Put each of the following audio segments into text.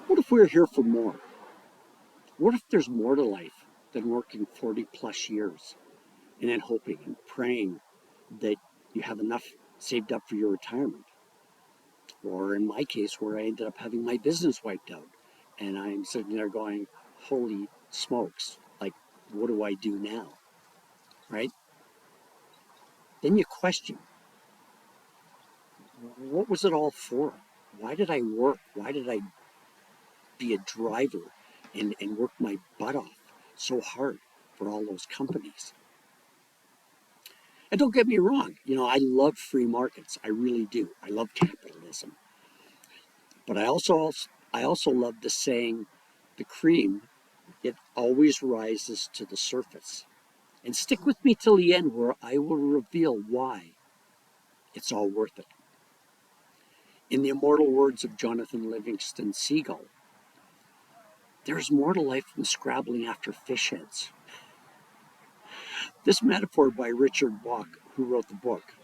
What if we're here for more? What if there's more to life than working 40 plus years and then hoping and praying that you have enough saved up for your retirement? Or in my case, where I ended up having my business wiped out and I'm sitting there going, holy smokes, like, what do I do now? Right? Then you question, what was it all for? Why did I work? Why did I be a driver and work my butt off so hard for all those companies? And don't get me wrong, I love free markets. I really do. I love capitalism. But I also love the saying, the cream, it always rises to the surface. And stick with me till the end where I will reveal why it's all worth it. In the immortal words of Jonathan Livingston Seagull, there's more to life than scrabbling after fish heads. This metaphor by Richard Bach, who wrote the book,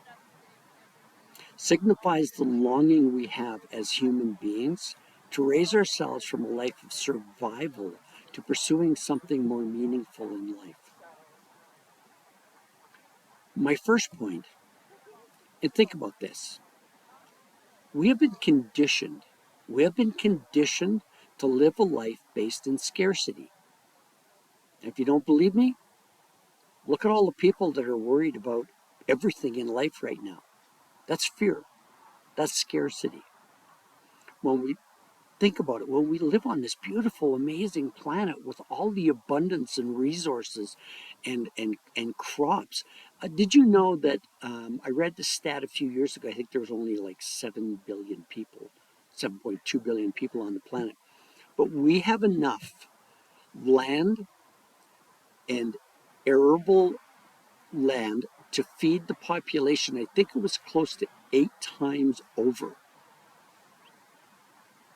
signifies the longing we have as human beings to raise ourselves from a life of survival to pursuing something more meaningful in life. My first point, and think about this, we have been conditioned to live a life based in scarcity. If you don't believe me, look at all the people that are worried about everything in life right now. That's fear. That's scarcity. When we think about it, when we live on this beautiful, amazing planet with all the abundance and resources and crops, did you know that I read the stat a few years ago? I think there was only like 7 billion people, 7.2 billion people on the planet. But we have enough land and arable land to feed the population. I think it was close to 8 times over.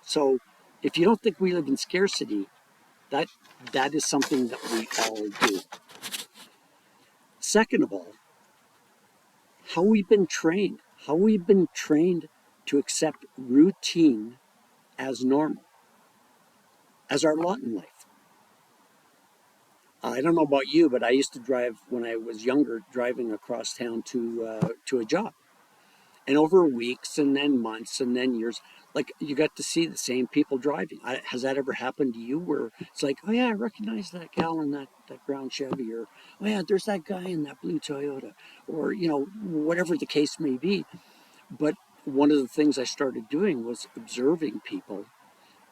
So if you don't think we live in scarcity, that that is something that we all do. Second of all, how we've been trained to accept routine as normal, as our lot in life. I don't know about you, but I used to drive when I was younger, driving across town to a job. And over weeks and then months and then years, like you got to see the same people driving. Has that ever happened to you where it's like, oh yeah, I recognize that gal in that brown Chevy, or oh yeah, there's that guy in that blue Toyota, or whatever the case may be. But one of the things I started doing was observing people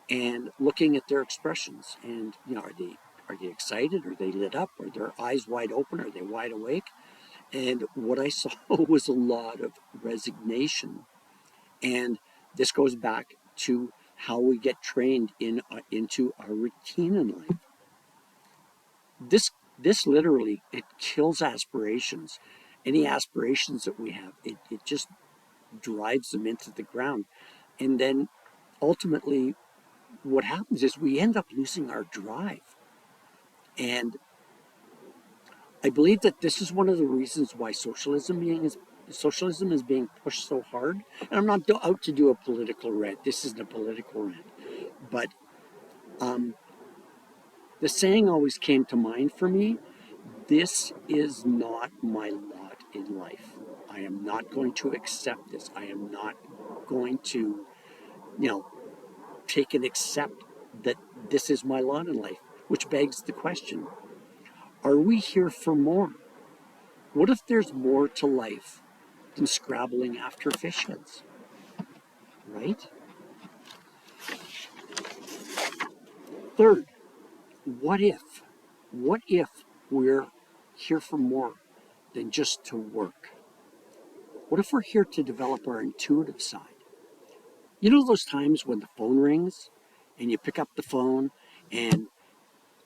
and looking at their expressions. And are they excited? Are they lit up? Are their eyes wide open? Are they wide awake? And what I saw was a lot of resignation. And this goes back to how we get trained into our routine in life. This literally, it kills aspirations. Any aspirations that we have, it just drives them into the ground. And then ultimately what happens is we end up losing our drive. And I believe that this is one of the reasons why socialism is being pushed so hard. And I'm not out to do a political rant. This isn't a political rant. But the saying always came to mind for me: this is not my lot in life. I am not going to accept this. I am not going to, take and accept that this is my lot in life. Which begs the question, are we here for more? What if there's more to life than scrabbling after fish heads? Right? Third, what if? What if we're here for more than just to work? What if we're here to develop our intuitive side? You know those times when the phone rings and you pick up the phone and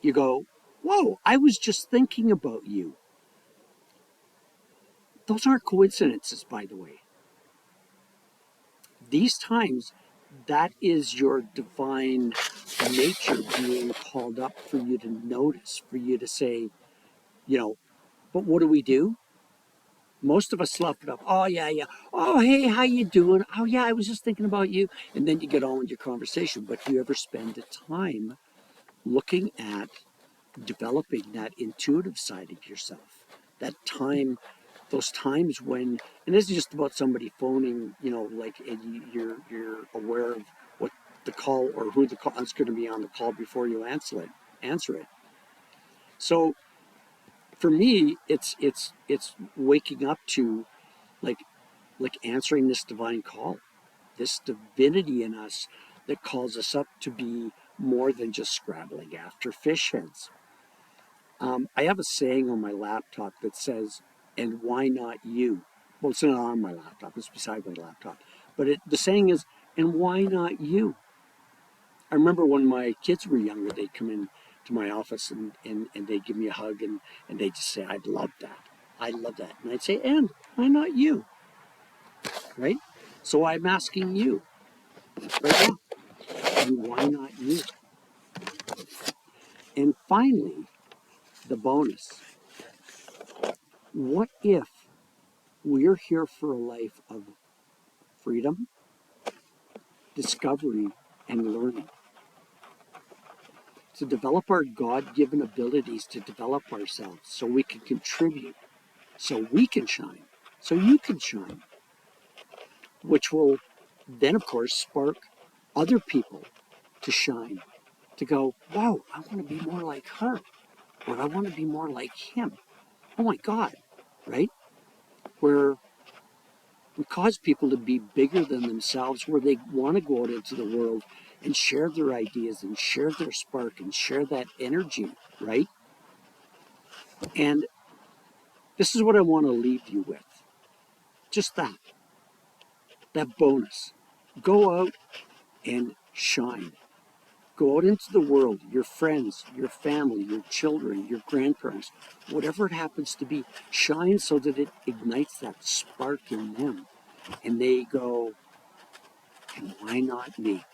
you go, whoa, I was just thinking about you. Those aren't coincidences, by the way. These times, that is your divine nature being called up for you to notice, for you to say, but what do? Most of us slough it up. Oh yeah, yeah. Oh hey, how you doing? Oh yeah, I was just thinking about you. And then you get on with your conversation. But do you ever spend the time looking at developing that intuitive side of yourself? That time, those times when, and this is just about somebody phoning, like, and you're aware of what the call or who the call is going to be on the call before you answer it. So for me, it's waking up to like answering this divine call, this divinity in us that calls us up to be more than just scrabbling after fish heads. I have a saying on my laptop that says, "And why not you?" Well, it's not on my laptop; it's beside my laptop. But the saying is, "And why not you?" I remember when my kids were younger, they'd come in to my office and they'd give me a hug and they'd just say, "I'd love that. I love that." And I'd say, "And why not you?" Right? So I'm asking you right now, and why not you? And finally, the bonus. What if we're here for a life of freedom, discovery, and learning? To develop our God given abilities to develop ourselves so we can contribute, so we can shine, so you can shine, which will then, of course, spark other people to shine, to go, wow, I want to be more like her, or I want to be more like him. Oh my God, right? Where we cause people to be bigger than themselves, where they want to go out into the world and share their ideas and share their spark and share that energy, right? And this is what I want to leave you with. Just that bonus. Go out and shine. Go out into the world, your friends, your family, your children, your grandparents, whatever it happens to be, shine so that it ignites that spark in them. And they go, and why not me?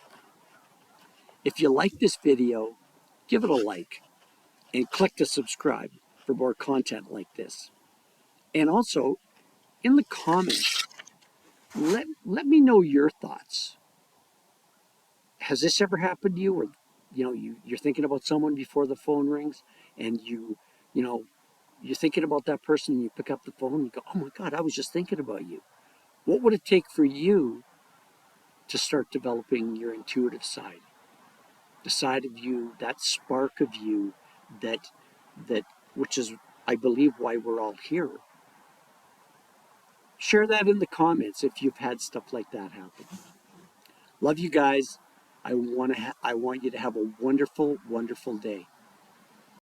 If you like this video, give it a like and click to subscribe for more content like this. And also, in the comments, let me know your thoughts. Has this ever happened to you, or you're thinking about someone before the phone rings, and you know you're thinking about that person, and you pick up the phone and you go, oh my God, I was just thinking about you. What would it take for you to start developing your intuitive side, the side of you, that spark of you, that that which is, I believe, why we're all here? Share that in the comments if you've had stuff like that happen. Love you guys. I want you to have a wonderful, wonderful day.